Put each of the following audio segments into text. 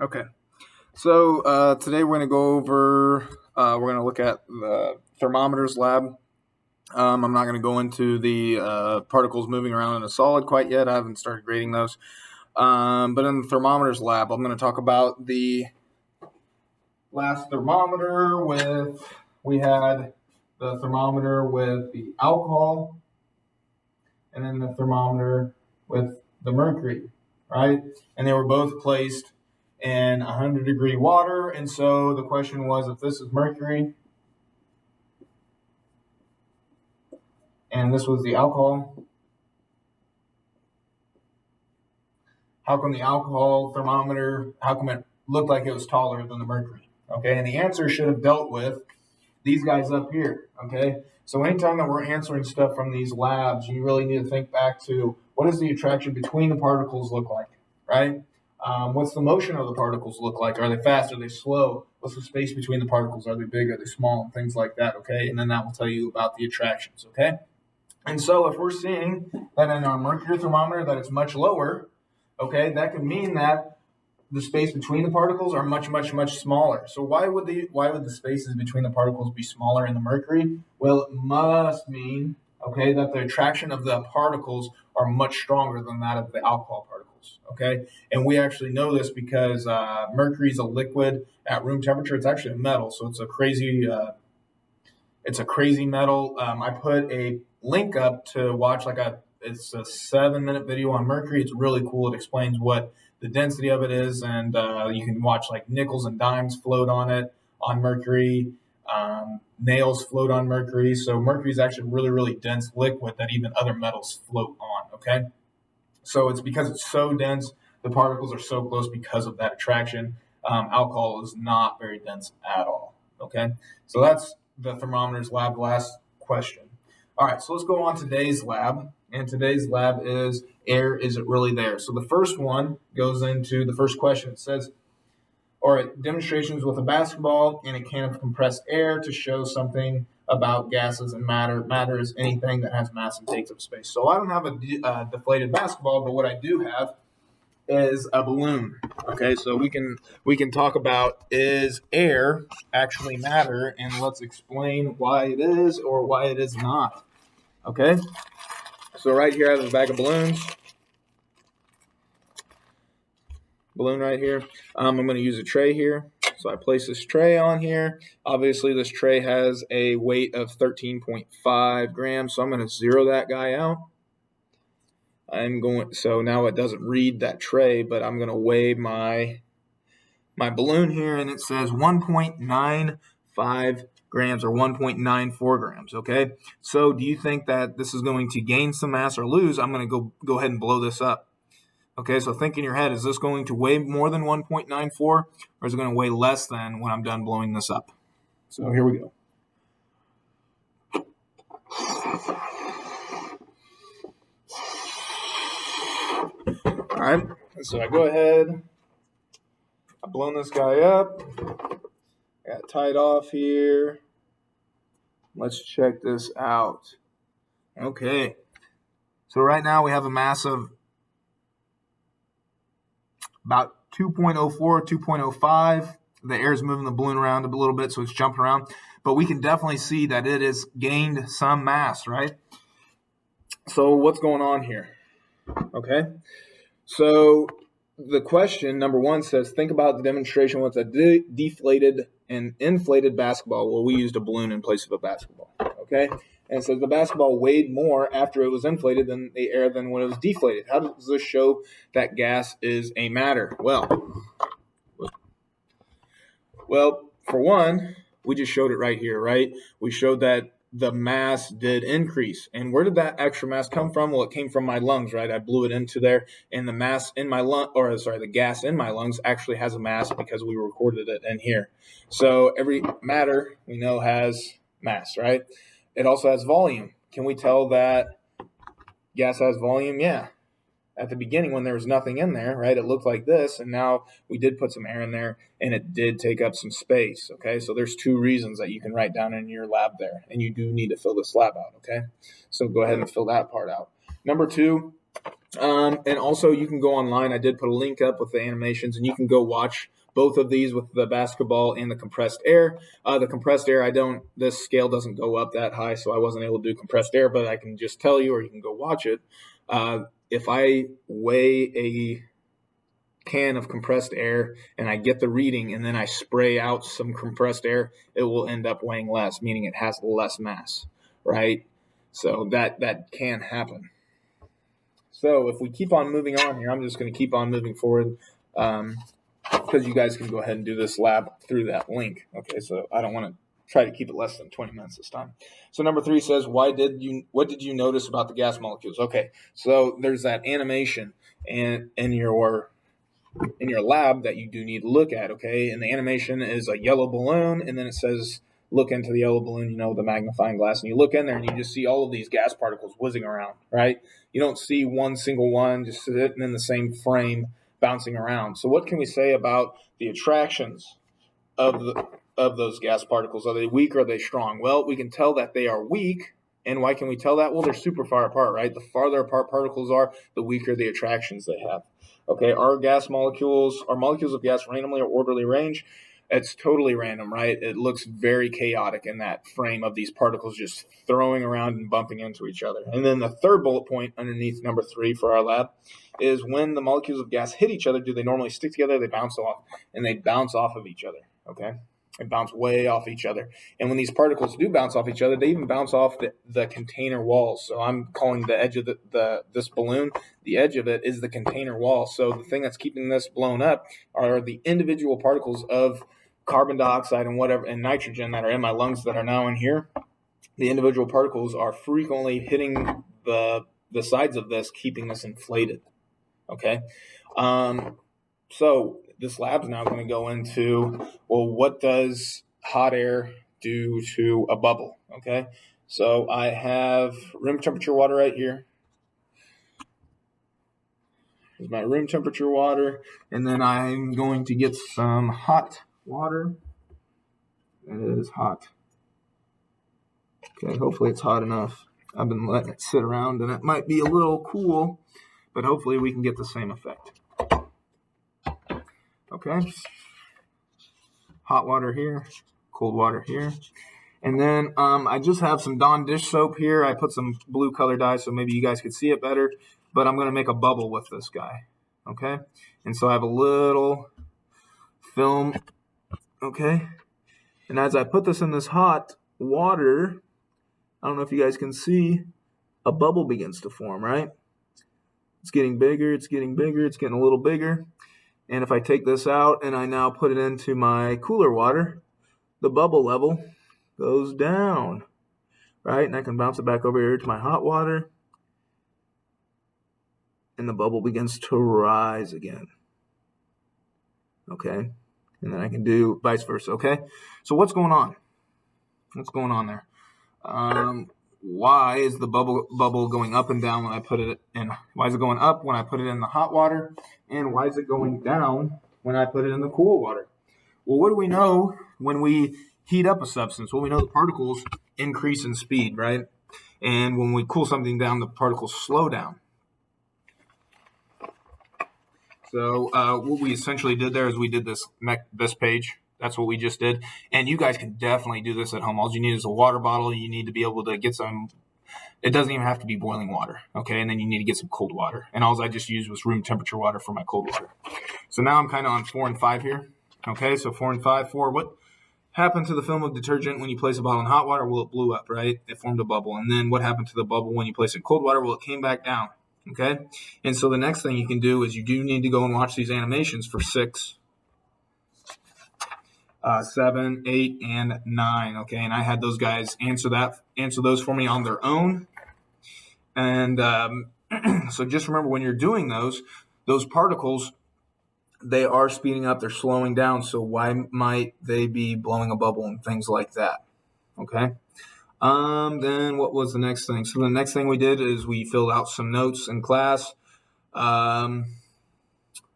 Okay, so today we're going to go over, we're going to look at the thermometers lab. I'm not going to go into the particles moving around in a solid quite yet. I haven't started grading those. But in the thermometers lab, I'm going to talk about the last thermometer we had the thermometer with the alcohol and then the thermometer with the mercury, right? And they were both placed in 100-degree water. And so the question was, if this is mercury and this was the alcohol, how come the alcohol thermometer, how come it looked like it was taller than the mercury? Okay, and the answer should have dealt with these guys up here, okay? So anytime that we're answering stuff from these labs, you really need to think back to what does the attraction between the particles look like, right? What's the motion of the particles look like? Are they fast? Are they slow? What's the space between the particles? Are they big? Are they small? And things like that, okay? And then that will tell you about the attractions, okay? And so if we're seeing that in our mercury thermometer that it's much lower, okay, that could mean that the space between the particles are much, much, much smaller. So why would the spaces between the particles be smaller in the mercury? Well, it must mean, okay, that the attraction of the particles are much stronger than that of the alcohol particles, okay? And we actually know this because mercury is a liquid at room temperature. It's actually a metal, so it's a crazy metal. I put a link up to watch it's a 7-minute video on mercury. It's really cool. It explains what the density of it is, and you can watch like nickels and dimes float on it on mercury. Nails float on mercury. So mercury is actually a really, really dense liquid that even other metals float on. Okay, so it's because it's so dense, the particles are so close because of that attraction. Alcohol is not very dense at all. Okay, so that's the thermometers lab. Last question. All right, so let's go on to today's lab. And today's lab is air, is it really there? So the first one goes into the first question. It says, all right, demonstrations with a basketball and a can of compressed air to show something about gases and matter. Matter is anything that has mass and takes up space. So I don't have a deflated basketball, but what I do have is a balloon. Okay, so we can talk about, is air actually matter, and let's explain why it is or why it is not. Okay, so right here I have a bag of balloons. Balloon right here. I'm going to use a tray here. So I place this tray on here. Obviously, this tray has a weight of 13.5 grams. So I'm going to zero that guy out. So now it doesn't read that tray, but I'm going to weigh my balloon here, and it says 1.95 grams or 1.94 grams. Okay. So do you think that this is going to gain some mass or lose? I'm going to go ahead and blow this up. Okay, so think in your head, is this going to weigh more than 1.94 or is it going to weigh less than when I'm done blowing this up? So here we go. All right, so I go ahead, I've blown this guy up, got it tied off here. Let's check this out. Okay, so right now we have a mass of about 2.04, 2.05. The air is moving the balloon around a little bit, so it's jumping around. But we can definitely see that it has gained some mass, right? So what's going on here? Okay. So the question, number one, says, think about the demonstration with a deflated and inflated basketball. Well, we used a balloon in place of a basketball. Okay. And it says the basketball weighed more after it was inflated than the air than when it was deflated. How does this show that gas is a matter? Well, for one, we just showed it right here, right? We showed that the mass did increase. And where did that extra mass come from? Well, it came from my lungs, right? I blew it into there, and the mass in my the gas in my lungs actually has a mass because we recorded it in here. So every matter we know has mass, right? It also has volume. Can we tell that gas has volume? Yeah. At the beginning, when there was nothing in there, right, it looked like this, and now we did put some air in there, and it did take up some space, okay? So there's two reasons that you can write down in your lab there, and you do need to fill this lab out, okay? So go ahead and fill that part out. Number two, And also, you can go online. I did put a link up with the animations, and you can go watch both of these with the basketball and the compressed air. The compressed air, this scale doesn't go up that high, so I wasn't able to do compressed air, but I can just tell you, or you can go watch it. If I weigh a can of compressed air and I get the reading and then I spray out some compressed air, it will end up weighing less, meaning it has less mass, right? So that can happen. So if we keep on moving on here, I'm just going to keep on moving forward because you guys can go ahead and do this lab through that link. Okay, so I don't want to try to keep it less than 20 minutes this time. So number 3 says, what did you notice about the gas molecules? Okay, so there's that animation in your lab that you do need to look at, okay? And the animation is a yellow balloon, and then it says, look into the yellow balloon, the magnifying glass, and you look in there and you just see all of these gas particles whizzing around, right? You don't see one single one just sitting in the same frame bouncing around. So what can we say about the attractions of those gas particles? Are they weak or are they strong? Well, we can tell that they are weak. And why can we tell that? Well, they're super far apart, right? The farther apart particles are, the weaker the attractions they have. Okay, are molecules of gas randomly or orderly arranged? It's totally random, right? It looks very chaotic in that frame of these particles just throwing around and bumping into each other. And then the third bullet point underneath number 3 for our lab is, when the molecules of gas hit each other, do they normally stick together? They bounce off, and they bounce off of each other, okay? They bounce way off each other. And when these particles do bounce off each other, they even bounce off the container walls. So I'm calling the edge of this balloon, the edge of it is the container wall. So the thing that's keeping this blown up are the individual particles of carbon dioxide and nitrogen that are in my lungs that are now in here. The individual particles are frequently hitting the sides of this, keeping this inflated. Okay. So this lab's now going to go into, well, what does hot air do to a bubble? Okay. So I have room temperature water right here. Here's my room temperature water. And then I'm going to get some hot water. It is hot. Okay, hopefully it's hot enough. I've been letting it sit around, and it might be a little cool, but hopefully we can get the same effect. Okay. Hot water here, cold water here. And then I just have some Dawn dish soap here. I put some blue color dye so maybe you guys could see it better, but I'm going to make a bubble with this guy. Okay. And so I have a little film. Okay. And as I put this in this hot water, I don't know if you guys can see, a bubble begins to form, right? It's getting bigger, it's getting bigger, it's getting a little bigger. And if I take this out and I now put it into my cooler water, the bubble level goes down, right? And I can bounce it back over here to my hot water, and the bubble begins to rise again. Okay? And then I can do vice versa, okay? So what's going on? What's going on there? Why is the bubble going up and down when I put it in? Why is it going up when I put it in the hot water? And why is it going down when I put it in the cool water? Well, what do we know when we heat up a substance? Well, we know the particles increase in speed, right? And when we cool something down, the particles slow down. So what we essentially did there is we did this page. That's what we just did. And you guys can definitely do this at home. All you need is a water bottle. You need to be able to get some. It doesn't even have to be boiling water, okay? And then you need to get some cold water. And all I just used was room temperature water for my cold water. So now I'm kind of on 4 and 5 here, okay? So 4 and 5. 4, what happened to the film of detergent when you place a bottle in hot water? Well, it blew up, right? It formed a bubble. And then what happened to the bubble when you place it in cold water? Well, it came back down, okay? And so the next thing you can do is you do need to go and watch these animations for 6, 7, 8, and 9. Okay, and I had those guys answer those for me on their own. And so just remember, when you're doing those particles, they are speeding up, they're slowing down. So why might they be blowing a bubble and things like that? Okay. Then what was the next thing? So the next thing we did is we filled out some notes in class. And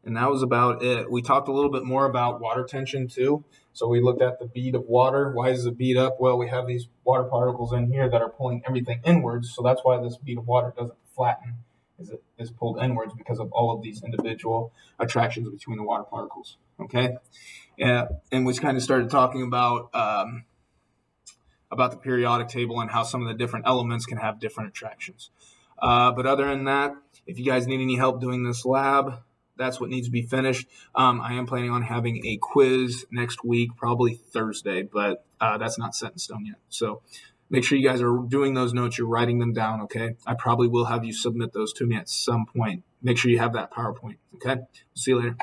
that was about it. We talked a little bit more about water tension too. So we looked at the bead of water. Why does it bead up? Well, we have these water particles in here that are pulling everything inwards. So that's why this bead of water doesn't flatten is pulled inwards because of all of these individual attractions between the water particles. Okay, yeah, and we kind of started talking about the periodic table and how some of the different elements can have different attractions. But other than that, if you guys need any help doing this lab, that's what needs to be finished. I am planning on having a quiz next week, probably Thursday, but that's not set in stone yet. So make sure you guys are doing those notes. You're writing them down, okay? I probably will have you submit those to me at some point. Make sure you have that PowerPoint, okay? See you later.